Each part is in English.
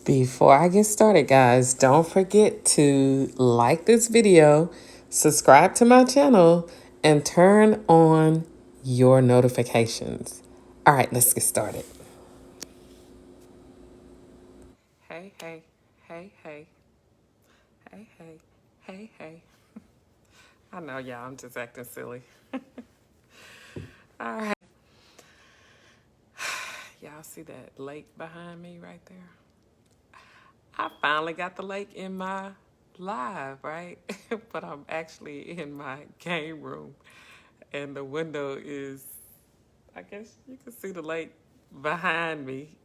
Before I get started, guys, don't forget to like this video, subscribe to my channel, and turn on your notifications. All right, let's get started. Hey, hey, hey, hey, hey, hey, hey, hey. I know, y'all, I'm just acting silly. All right. Y'all see that lake behind me right there? I finally got the lake in my live, right? But I'm actually in my game room. And the window is, I guess you can see the lake behind me.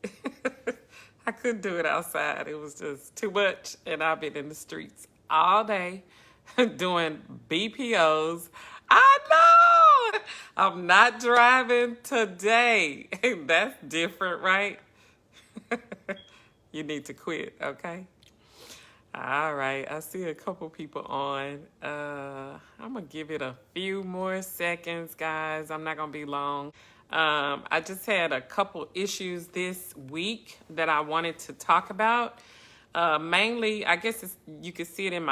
I couldn't do it outside. It was just too much. And I've been in the streets all day doing BPOs. I know! I'm not driving today. That's different, right? You need to quit, okay? All right, I see a couple people on. I'm gonna give it a few more seconds, guys. I'm not gonna be long. I just had a couple issues this week that I wanted to talk about. Mainly, I guess you can see it in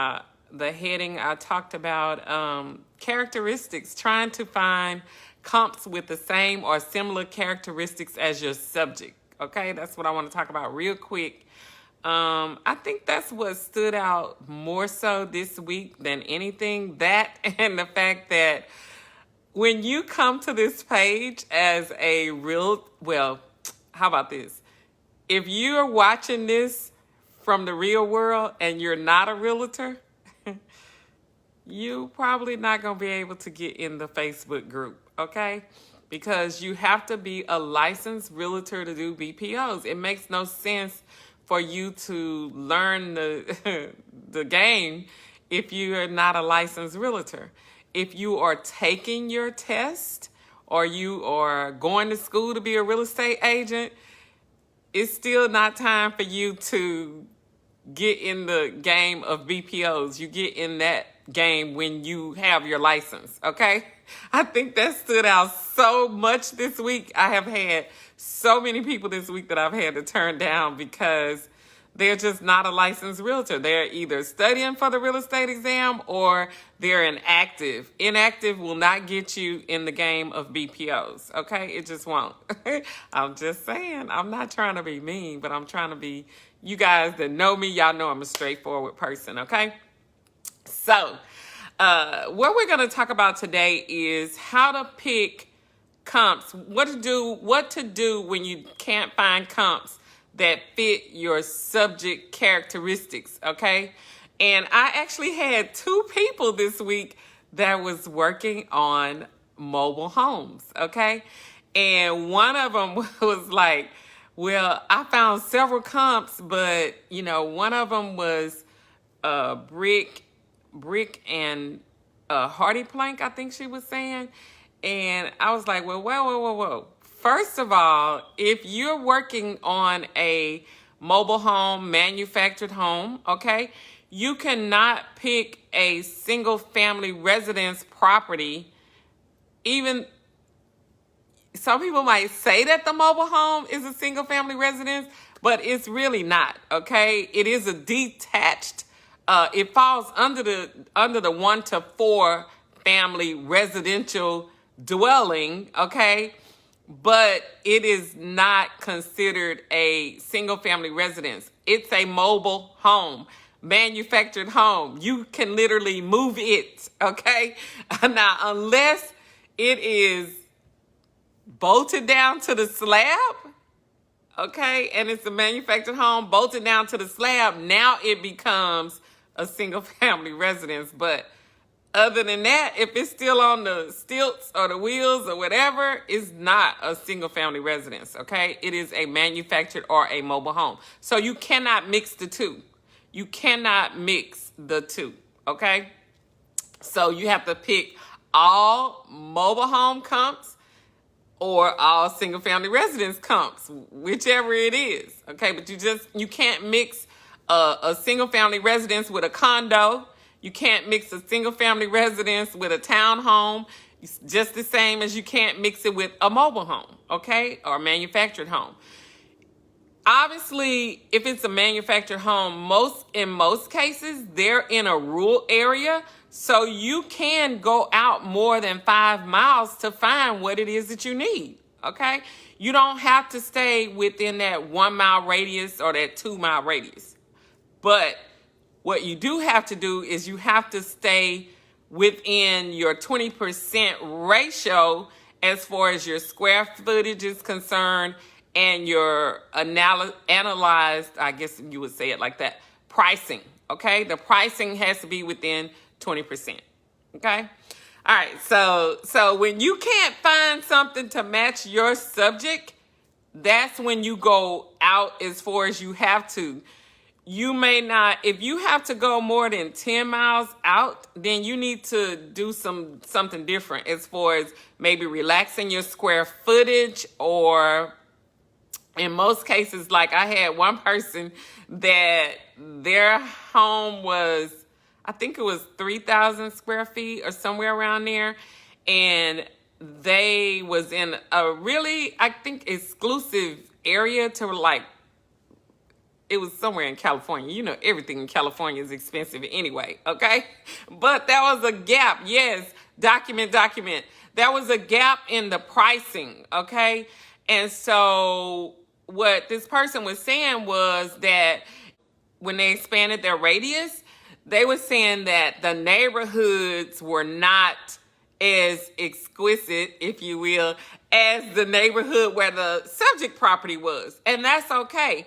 the heading. I talked about characteristics, trying to find comps with the same or similar characteristics as your subject. Okay, that's what I want to talk about real quick. I think that's what stood out more so this week than anything. That and the fact that when you come to this page as a well, how about this? If you're watching this from the real world and you're not a realtor, you probably not going to be able to get in the Facebook group, okay? Because you have to be a licensed realtor to do BPOs. It makes no sense for you to learn the the game if you are not a licensed realtor. If you are taking your test or you are going to school to be a real estate agent, it's still not time for you to get in the game of BPOs. You get in that game when you have your license, okay? I think that stood out so much this week. I have had so many people this week that I've had to turn down because they're just not a licensed realtor. They're either studying for the real estate exam or they're inactive. Inactive will not get you in the game of BPOs, okay? It just won't. I'm just saying. I'm not trying to be mean, but I'm trying to be, you guys that know me, y'all know I'm a straightforward person, okay? So, what we're going to talk about today is how to pick comps. What to do when you can't find comps that fit your subject characteristics, okay? And I actually had two people this week that was working on mobile homes, okay? And one of them was like, well, I found several comps, but, one of them was brick and hardy plank, I think she was saying. And I was like, well, whoa. First of all, if you're working on a mobile home, manufactured home, okay, you cannot pick a single family residence property. Even some people might say that the mobile home is a single family residence, but it's really not, okay? It is a detached, it falls under the 1 to 4 family residential dwelling, okay? But it is not considered a single family residence. It's a mobile home, manufactured home. You can literally move it, okay? Now, unless it is bolted down to the slab, okay, and it's a manufactured home bolted down to the slab, now it becomes a single family residence. But other than that, if it's still on the stilts or the wheels or whatever, it's not a single family residence, okay? It is a manufactured or a mobile home. So you cannot mix the two. You cannot mix the two, okay? So you have to pick all mobile home comps or all single family residence comps, whichever it is, okay? But you can't mix a single family residence with a condo. You can't mix a single family residence with a townhome. It's just the same as you can't mix it with a mobile home, okay? Or a manufactured home. obviously, if it's a manufactured home, in most cases, they're in a rural area. So you can go out more than 5 miles to find what it is that you need. Okay? You don't have to stay within that 1 mile radius or that 2 mile radius. But what you do have to do is you have to stay within your 20% ratio as far as your square footage is concerned and your analyzed, I guess you would say it like that, pricing. Okay? The pricing has to be within 20%. Okay? All right, so when you can't find something to match your subject, that's when you go out as far as you have to. You may not, if you have to go more than 10 miles out, then you need to do something different as far as maybe relaxing your square footage, or in most cases, like I had one person that their home was, I think it was 3,000 square feet or somewhere around there. And they was in a really, I think, exclusive area to like, it was somewhere in California. You know, everything in California is expensive anyway, okay? But there was a gap. Yes, document. There was a gap in the pricing, okay? And so what this person was saying was that when they expanded their radius, they were saying that the neighborhoods were not as exquisite, if you will, as the neighborhood where the subject property was. And that's okay.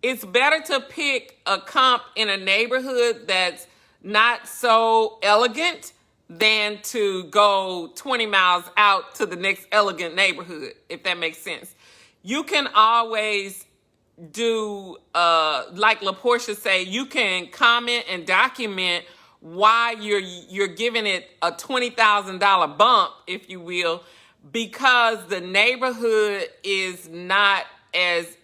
It's better to pick a comp in a neighborhood that's not so elegant than to go 20 miles out to the next elegant neighborhood, if that makes sense. You can always do, like LaPortia say, you can comment and document why you're giving it a $20,000 bump, if you will, because the neighborhood is not as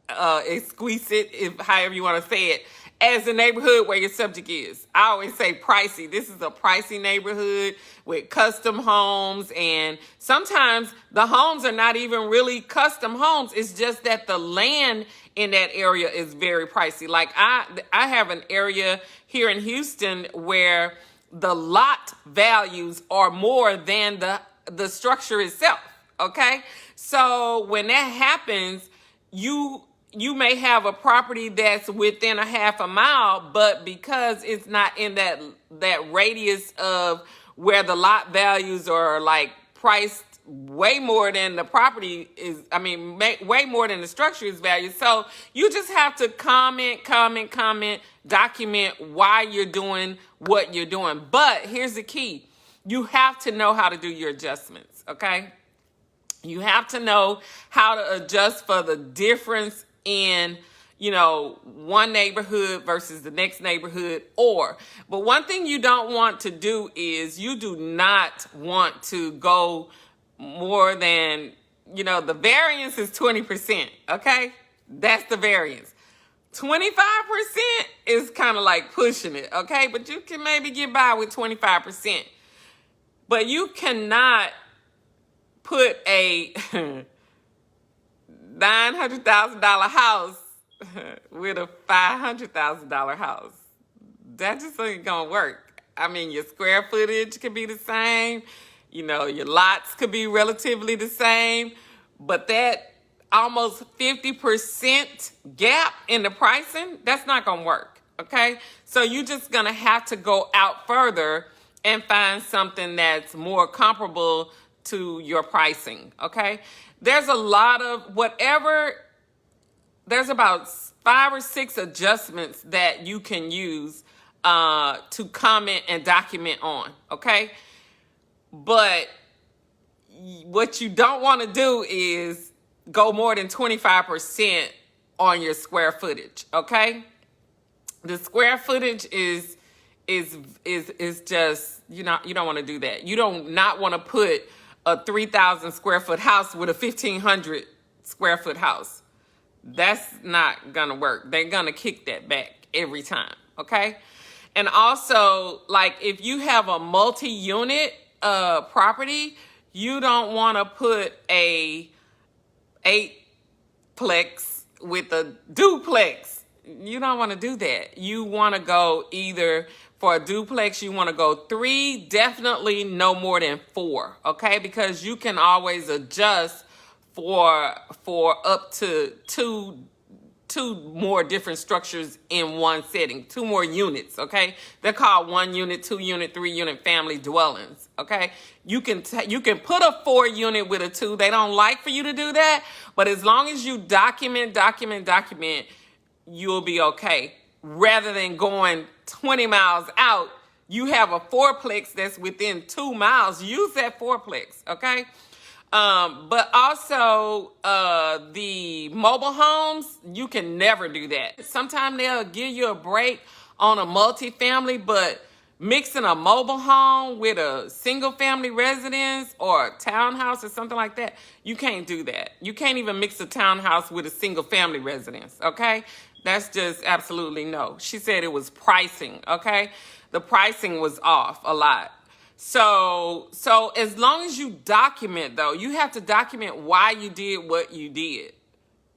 exquisite, if however you want to say it, as the neighborhood where your subject is. I always say pricey. This is a pricey neighborhood with custom homes, and sometimes the homes are not even really custom homes. It's just that the land in that area is very pricey. Like I have an area here in Houston where the lot values are more than the structure itself. Okay? So when that happens, you may have a property that's within a half a mile, but because it's not in that radius of where the lot values are like priced way more than the property is, way more than the structure is valued. So you just have to comment, document why you're doing what you're doing. But here's the key. You have to know how to do your adjustments, okay? You have to know how to adjust for the difference in, one neighborhood versus the next neighborhood. But one thing you don't want to do is you do not want to go more than, the variance is 20%, okay? That's the variance. 25% is kind of like pushing it, okay? But you can maybe get by with 25%. But you cannot put a $900,000 house with a $500,000 house. That just ain't gonna work. Your square footage could be the same. Your lots could be relatively the same. But that almost 50% gap in the pricing, that's not gonna work, okay? So you're just gonna have to go out further and find something that's more comparable to your pricing, okay? There's a lot of there's about 5 or 6 adjustments that you can use to comment and document on, okay? But what you don't want to do is go more than 25% on your square footage, okay? The square footage is just, you don't want to do that. You don't not want to put a 3,000 square foot house with a 1,500 square foot house. That's not gonna work. They're gonna kick that back every time, okay? And also, like if you have a multi-unit property, you don't want to put a 8-plex with a duplex. You don't want to do that. You want to go either for a duplex, you want to go 3, definitely no more than 4, okay? Because you can always adjust for up to two more different structures in one setting, 2 more units, okay? They're called 1 unit, 2 unit, 3 unit family dwellings, okay? You can put a 4 unit with a 2. They don't like for you to do that, but as long as you document, you'll be okay. Rather than going 20 miles out, you have a 4-plex that's within 2 miles. Use that 4-plex, okay? But also the mobile homes, you can never do that. Sometimes they'll give you a break on a multifamily, but mixing a mobile home with a single family residence or a townhouse or something like that, you can't do that. You can't even mix a townhouse with a single family residence, okay? That's just absolutely no. She said it was pricing, okay? The pricing was off a lot. So as long as you document, though, you have to document why you did what you did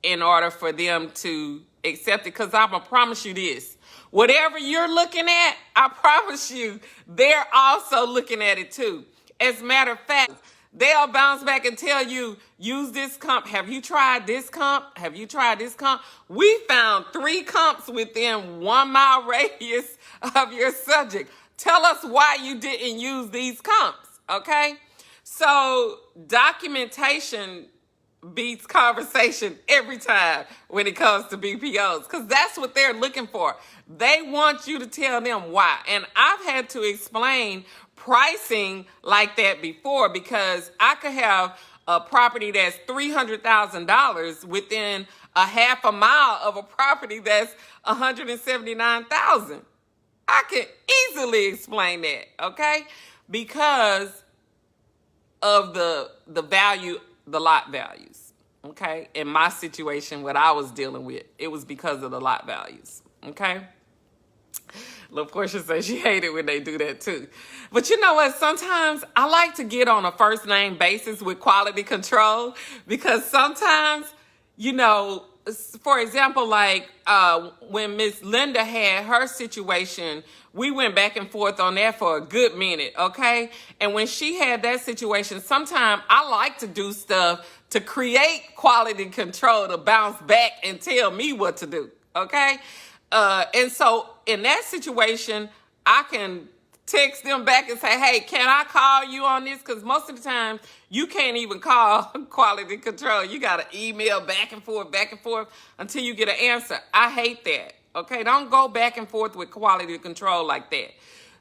in order for them to accept it. Because I'm going to promise you this. Whatever you're looking at, I promise you, they're also looking at it too. As a matter of fact, they'll bounce back and tell you, use this comp. Have you tried this comp? Have you tried this comp? We found 3 comps within 1 mile radius of your subject. Tell us why you didn't use these comps, okay? So documentation beats conversation every time when it comes to BPOs, because that's what they're looking for. They want you to tell them why. And I've had to explain pricing like that before, because I could have a property that's $300,000 within a half a mile of a property that's $179,000. I can easily explain that, okay? Because of the value, the lot values, okay? In my situation, what I was dealing with, it was because of the lot values, okay? LaPortia says she hated when they do that too. But you know what? Sometimes I like to get on a first name basis with quality control, because sometimes, you know, for example, like when Miss Linda had her situation, we went back and forth on that for a good minute, okay? And when she had that situation, sometimes I like to do stuff to create quality control to bounce back and tell me what to do, okay? And so in that situation, I can text them back and say, hey, can I call you on this? Because most of the time, you can't even call quality control. You got to email back and forth until you get an answer. I hate that. Okay, don't go back and forth with quality control like that.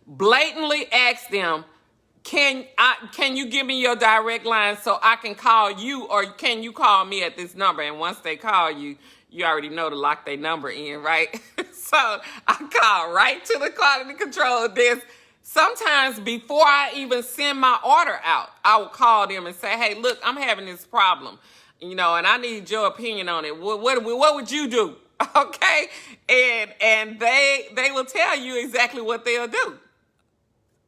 Blatantly ask them, can you give me your direct line so I can call you, or can you call me at this number? And once they call you, you already know to lock their number in, right? So I call right to the quality control desk. Sometimes before I even send my order out, I will call them and say, hey, look, I'm having this problem, you know, and I need your opinion on it. What would you do? Okay? And they will tell you exactly what they'll do.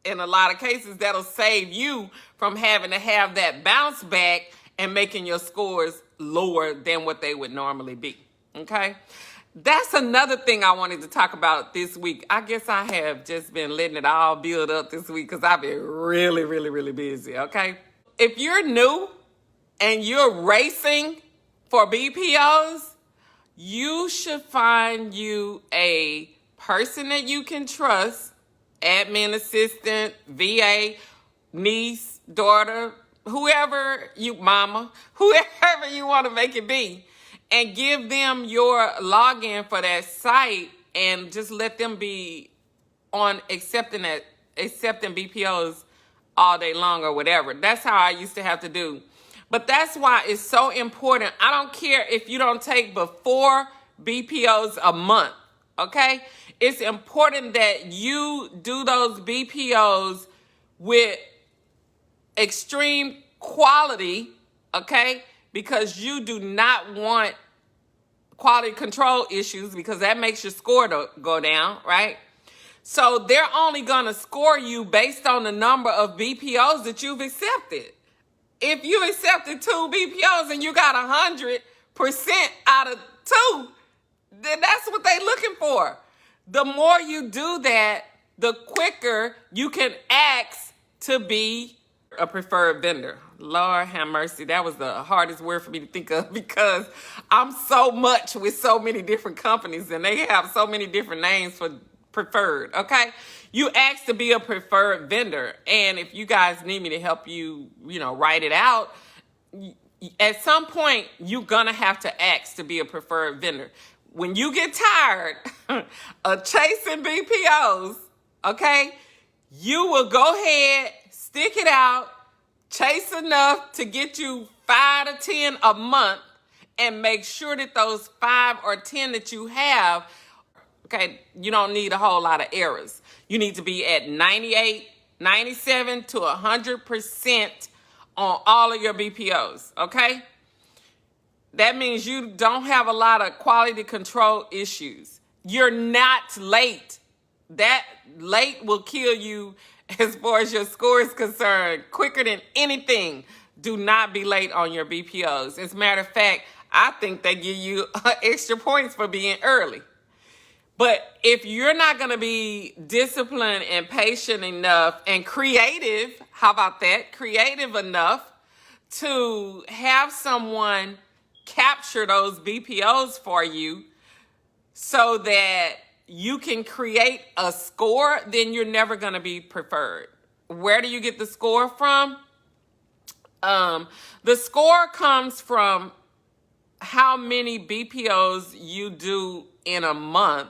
In a lot of cases, that'll save you from having to have that bounce back and making your scores lower than what they would normally be. Okay? That's another thing I wanted to talk about this week. I guess I have just been letting it all build up this week because I've been really, really, really busy, okay? If you're new and you're racing for BPOs, you should find you a person that you can trust, admin assistant, VA, niece, daughter, whoever you want to make it be. And give them your login for that site and just let them be on accepting BPOs all day long or whatever. That's how I used to have to do. But that's why it's so important. I don't care if you don't take but 4 BPOs a month, okay? It's important that you do those BPOs with extreme quality, okay? Because you do not want quality control issues, because that makes your score go down, right? So they're only going to score you based on the number of BPOs that you've accepted. If you accepted 2 BPOs and you got 100% out of too. Then that's what they looking for. The more you do that, the quicker you can ask to be a preferred vendor. Lord have mercy. That was the hardest word for me to think of because I'm so much with so many different companies and they have so many different names for preferred, okay? You ask to be a preferred vendor. And if you guys need me to help you, write it out, at some point, you're going to have to ask to be a preferred vendor. When you get tired of chasing BPOs, okay, you will go ahead, stick it out, chase enough to get you 5 to 10 a month, and make sure that those 5 or 10 that you have, okay, you don't need a whole lot of errors. You need to be at 98, 97 to 100% on all of your BPOs, okay? That means you don't have a lot of quality control issues. You're not late. That late will kill you as far as your score is concerned, quicker than anything. Do not be late on your BPOs. As a matter of fact, I think they give you extra points for being early. But if you're not going to be disciplined and patient enough and creative, how about that? Creative enough to have someone capture those BPOs for you so that you can create a score, then you're never going to be preferred. Where do you get the score from? The score comes from how many BPOs you do in a month.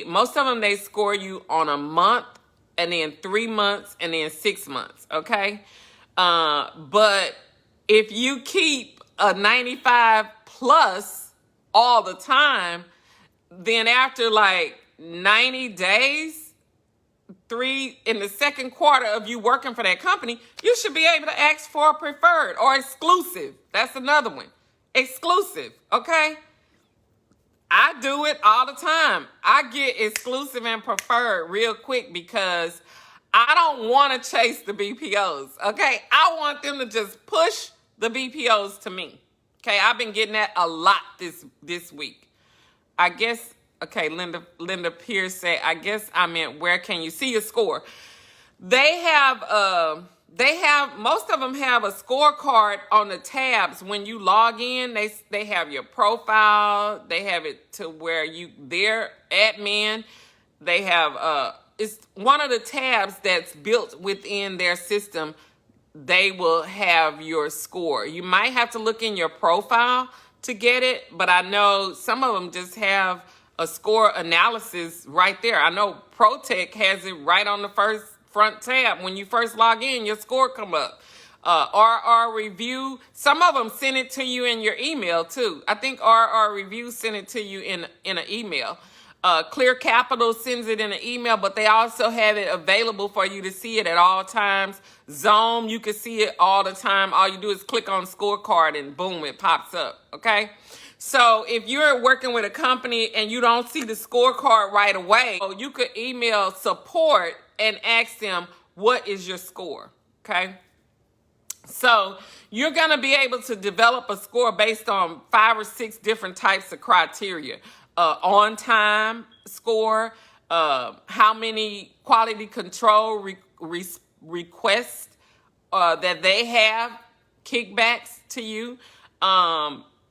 Most of them, they score you on a month and then 3 months and then 6 months, okay? But if you keep a 95 plus all the time, then after like 90 days, in the second quarter of you working for that company, you should be able to ask for a preferred or exclusive. That's another one. Exclusive, okay? I do it all the time. I get exclusive and preferred real quick because I don't want to chase the BPOs, okay? I want them to just push the BPOs to me, okay? I've been getting that a lot this week. I guess, okay, Linda Pierce said, I guess I meant where can you see your score? They have most of them have a scorecard on the tabs. When you log in, they have your profile. They have it to where their admin, they have, it's one of the tabs that's built within their system. They will have your score. You might have to look in your profile to get it, but I know some of them just have a score analysis right there. I know ProTech has it right on the front tab. When you first log in, your score come up. RR Review, some of them send it to you in your email too. I think RR Review sent it to you in an email. Clear Capital sends it in an email, but they also have it available for you to see it at all times. Zome, you can see it all the time. All you do is click on scorecard and boom, it pops up, okay? So if you're working with a company and you don't see the scorecard right away, you could email support and ask them, what is your score, okay? So you're going to be able to develop a score based on 5 or 6 different types of criteria. On-time score, how many quality control requests that they have, kickbacks to you.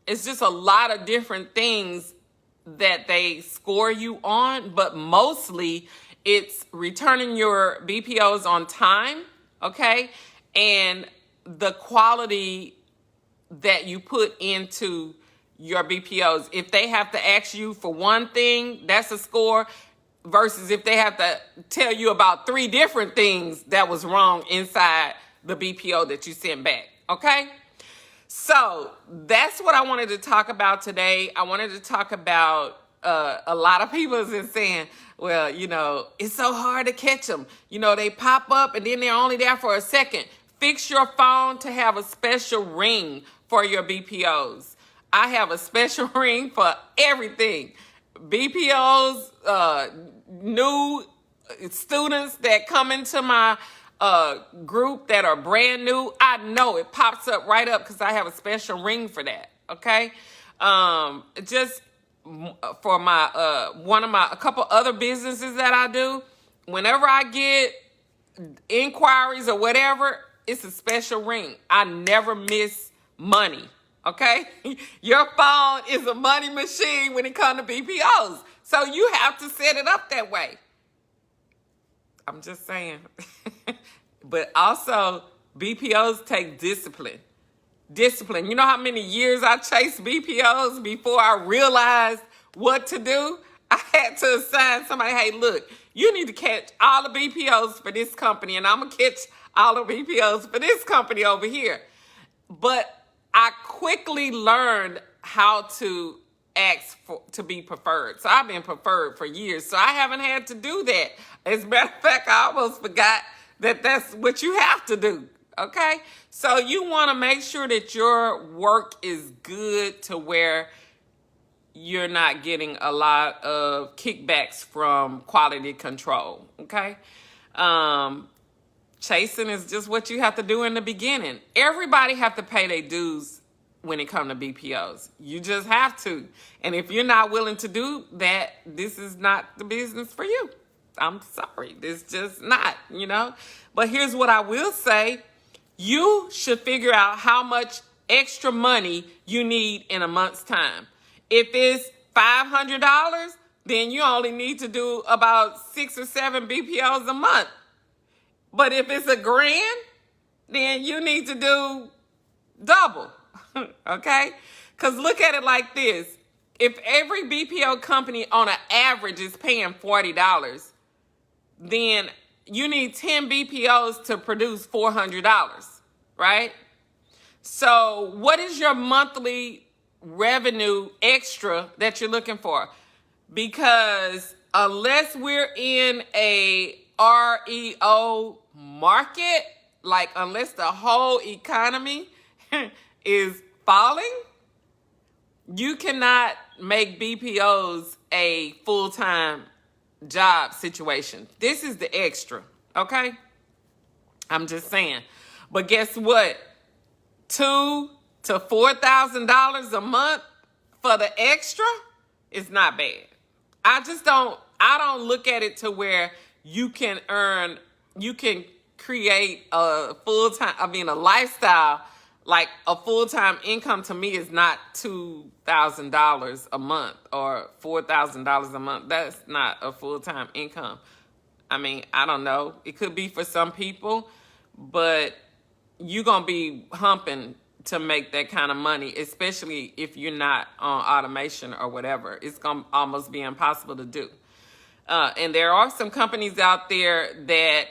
It's just a lot of different things that they score you on, but mostly it's returning your BPOs on time, okay? And the quality that you put into your BPOs. If they have to ask you for one thing, that's a score, versus if they have to tell you about 3 different things that was wrong inside the BPO that you sent back, okay? So that's what I wanted to talk about today. I wanted to talk about a lot of people is saying, well, it's so hard to catch them. They pop up and then they're only there for a second. Fix your phone to have a special ring for your BPOs. I have a special ring for everything. BPOs, new students that come into my group that are brand new, I know it pops up right up because I have a special ring for that, okay? Just for my a couple other businesses that I do, whenever I get inquiries or whatever, it's a special ring. I never miss money. Okay? Your phone is a money machine when it comes to BPOs. So you have to set it up that way. I'm just saying. But also, BPOs take discipline. Discipline. You know how many years I chased BPOs before I realized what to do? I had to assign somebody, hey, look, you need to catch all the BPOs for this company, and I'm going to catch all the BPOs for this company over here. But I quickly learned how to ask to be preferred. So I've been preferred for years. So I haven't had to do that. As a matter of fact, I almost forgot that that's what you have to do. Okay? So you want to make sure that your work is good to where you're not getting a lot of kickbacks from quality control. Okay? Chasing is just what you have to do in the beginning. Everybody have to pay their dues when it comes to BPOs. You just have to. And if you're not willing to do that, this is not the business for you. I'm sorry. This just not, you know. But here's what I will say. You should figure out how much extra money you need in a month's time. If it's $500, then you only need to do about 6 or 7 BPOs a month. But if it's $1,000, then you need to do double, okay? Because look at it like this. If every BPO company on an average is paying $40, then you need 10 BPOs to produce $400, right? So what is your monthly revenue extra that you're looking for? Because unless we're in a REO market, like unless the whole economy is falling, you cannot make BPOs a full-time job situation. This is the extra, okay? I'm just saying. But guess what? $2,000 to $4,000 a month for the extra is not bad. I don't look at it to where you can create a lifestyle, like a full-time income to me is not $2,000 a month or $4,000 a month. That's not a full-time income. I mean, I don't know. It could be for some people, but you're going to be humping to make that kind of money, especially if you're not on automation or whatever. It's going to almost be impossible to do. And there are some companies out there that,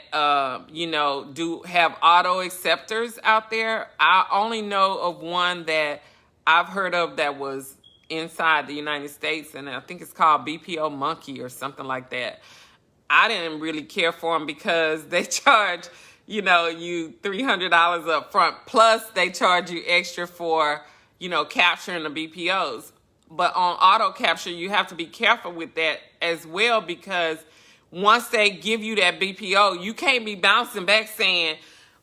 do have auto acceptors out there. I only know of one that I've heard of that was inside the United States, and I think it's called BPO Monkey or something like that. I didn't really care for them because they charge, you $300 up front, plus they charge you extra for, capturing the BPOs. But on auto capture, you have to be careful with that as well, because once they give you that BPO, you can't be bouncing back saying,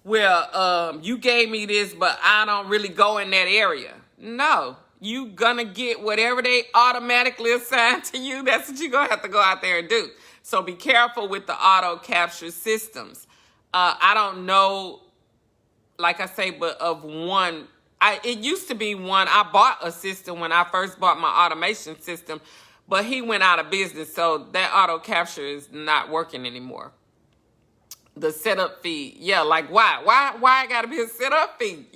well, you gave me this, but I don't really go in that area. No, you gonna get whatever they automatically assign to you. That's what you're gonna have to go out there and do. So be careful with the auto capture systems. I don't know, like I say, but of one. It used to be one. I bought a system when I first bought my automation system, but he went out of business, so that auto capture is not working anymore. The setup fee, yeah, like why I gotta be a setup fee?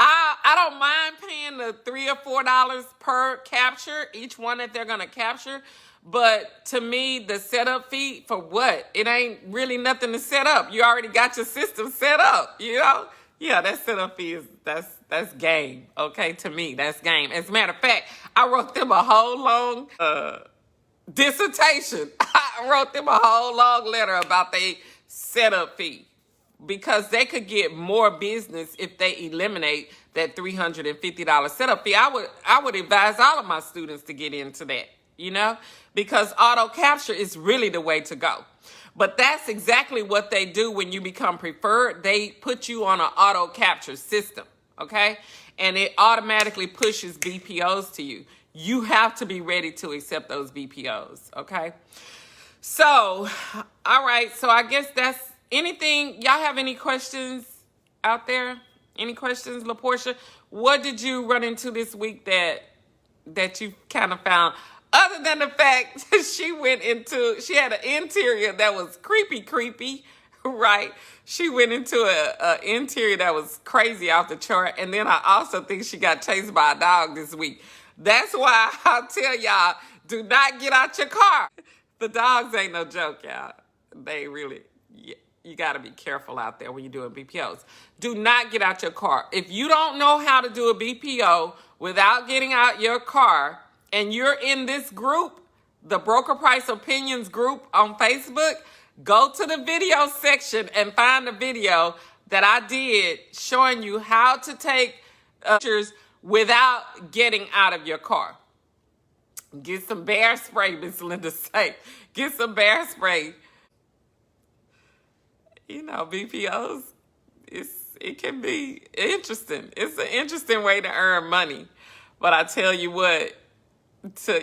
I don't mind paying the $3 or $4 per capture, each one that they're gonna capture. But to me, the setup fee for what? It ain't really nothing to set up. You already got your system set up, Yeah, that setup fee that's game. Okay, to me, that's game. As a matter of fact, I wrote them a whole long dissertation. I wrote them a whole long letter about their setup fee, because they could get more business if they eliminate that $350 setup fee. I would advise all of my students to get into that, because auto capture is really the way to go. But that's exactly what they do when you become preferred. They put you on an auto capture system, okay? and it automatically pushes BPOs to you. You have to be ready to accept those BPOs, okay? So, all right. So I guess that's anything. Y'all have any questions out there? Any questions, LaPortia? What did you run into this week that you kind of found? Other than the fact she had an interior that was creepy, right? She went into a interior that was crazy off the chart. And then I also think she got chased by a dog this week. That's why I'll tell y'all, do not get out your car. The dogs ain't no joke, y'all. They really, you got to be careful out there when you're doing BPOs. Do not get out your car. If you don't know how to do a BPO without getting out your car, and you're in this group, the Broker Price Opinions group on Facebook, go to the video section and find the video that I did showing you how to take pictures without getting out of your car. Get some bear spray, Miss Linda say. Get some bear spray. You know, BPOs, it can be interesting. It's an interesting way to earn money. But I tell you what,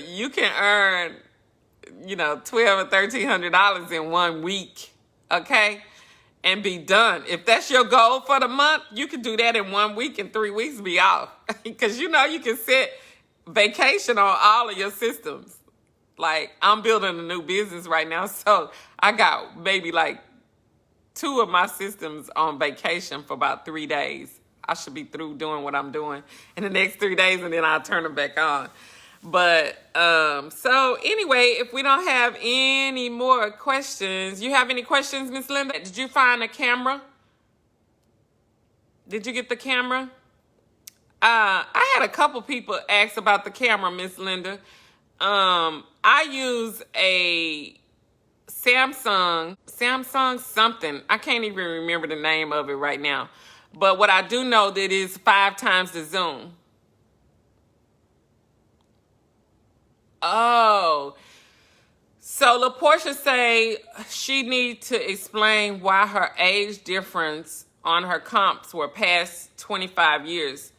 you can earn, $1,200 or $1,300 in 1 week, okay? And be done. If that's your goal for the month, you can do that in 1 week and 3 weeks be off. Because you can set vacation on all of your systems. Like, I'm building a new business right now, so I got maybe like 2 of my systems on vacation for about 3 days. I should be through doing what I'm doing in the next 3 days, and then I'll turn them back on. But, so anyway, if we don't have any more questions, you have any questions, Miss Linda? Did you find a camera? Did you get the camera? I had a couple people ask about the camera, Miss Linda. I use a Samsung something. I can't even remember the name of it right now. But what I do know that is 5 times the zoom. Oh, so LaPortia say she need to explain why her age difference on her comps were past 25 years.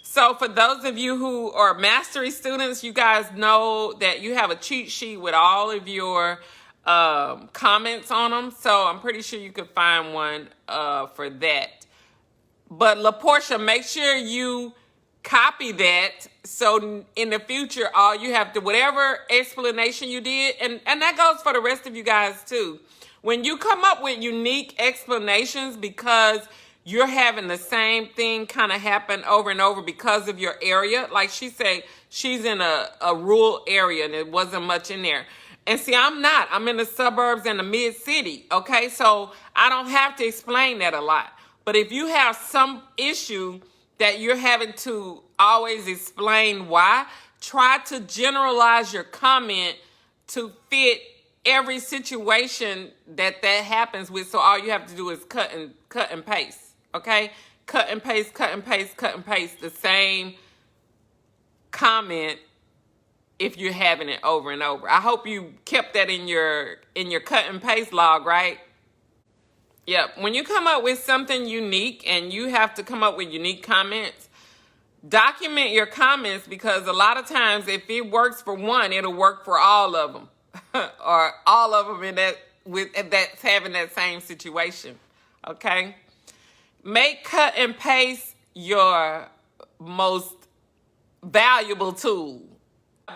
So for those of you who are mastery students, you guys know that you have a cheat sheet with all of your comments on them. So I'm pretty sure you could find one for that. But LaPortia, make sure you copy that, so in the future, all you have to, whatever explanation you did, and that goes for the rest of you guys too. When you come up with unique explanations because you're having the same thing kind of happen over and over because of your area, like she said, she's in a rural area and it wasn't much in there. And see, I'm in the suburbs and the mid-city, okay? So I don't have to explain that a lot. But if you have some issue that you're having to always explain why, try to generalize your comment to fit every situation that happens with. So all you have to do is cut and paste, okay? Cut and paste the same comment if you're having it over and over. I hope you kept that in your cut and paste log, right? Yep. When you come up with something unique and you have to come up with unique comments, document your comments, because a lot of times if it works for one, it'll work for all of them or all of them that's having that same situation. Okay. Make cut and paste your most valuable tool,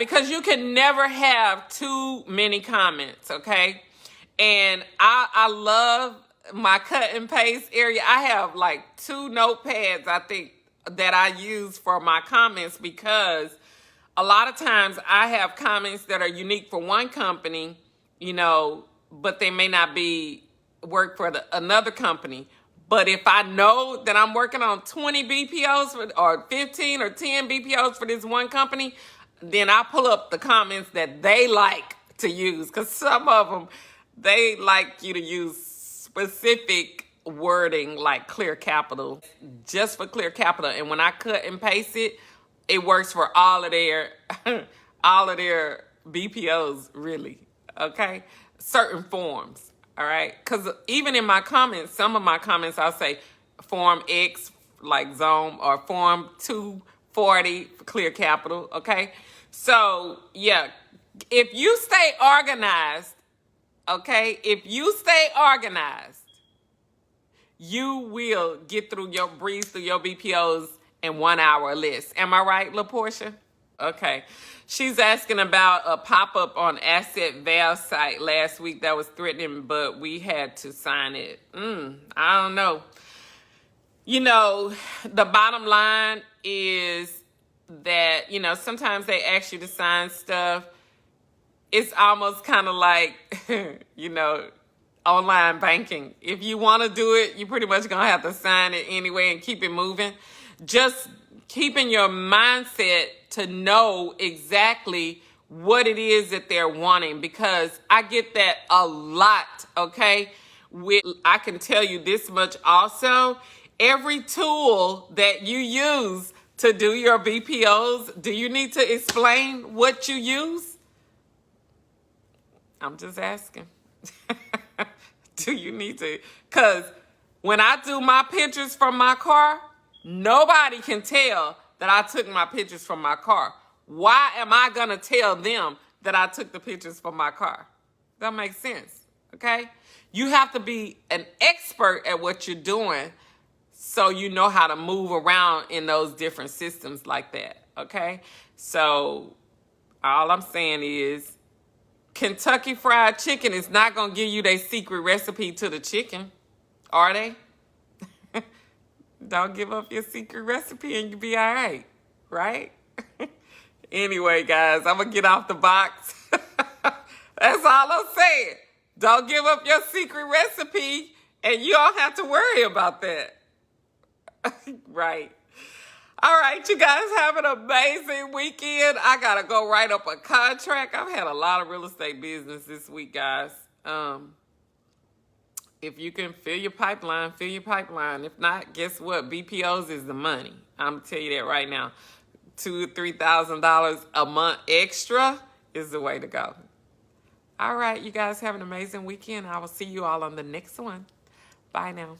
because you can never have too many comments. Okay. And I love my cut and paste area. I have like 2 notepads, I think, that I use for my comments, because a lot of times I have comments that are unique for one company, but they may not work for another company. But if I know that I'm working on 20 BPOs or 15 or 10 BPOs for this one company, then I pull up the comments that they like to use, because some of them, they like you to use specific wording like clear capital, just for clear capital. And when I cut and paste it, it works for all of their BPOs, really. Okay, certain forms. All right, because even in my comments, some of my comments I'll say form X, like Zone or Form 240 for Clear Capital, okay? So, yeah, if you stay organized, okay, if you stay organized, you will breeze through your BPOs in 1 hour or less. Am I right, LaPortia? Okay. She's asking about a pop-up on Asset Val site last week that was threatening, but we had to sign it. I don't know. You know, the bottom line is that, you know, sometimes they ask you to sign stuff. It's almost kind of like, you know, online banking. If you want to do it, you're pretty much going to have to sign it anyway and keep it moving. Just keeping your mindset to know exactly what it is that they're wanting, because I get that a lot, okay? I can tell you this much also. Every tool that you use to do your BPOs, do you need to explain what you use? I'm just asking. Do you need to? Because when I do my pictures from my car, nobody can tell that I took my pictures from my car. Why am I going to tell them that I took the pictures from my car? That makes sense, okay? You have to be an expert at what you're doing so you know how to move around in those different systems like that, okay? So all I'm saying is Kentucky Fried Chicken is not going to give you their secret recipe to the chicken, are they? Don't give up your secret recipe and you'll be all right? Anyway, guys, I'm going to get off the box. That's all I'm saying. Don't give up your secret recipe and you don't have to worry about that. Right. All right, you guys have an amazing weekend. I got to go write up a contract. I've had a lot of real estate business this week, guys. If you can fill your pipeline, fill your pipeline. If not, guess what? BPOs is the money. I'm going to tell you that right now. $2,000 to $3,000 a month extra is the way to go. All right, you guys have an amazing weekend. I will see you all on the next one. Bye now.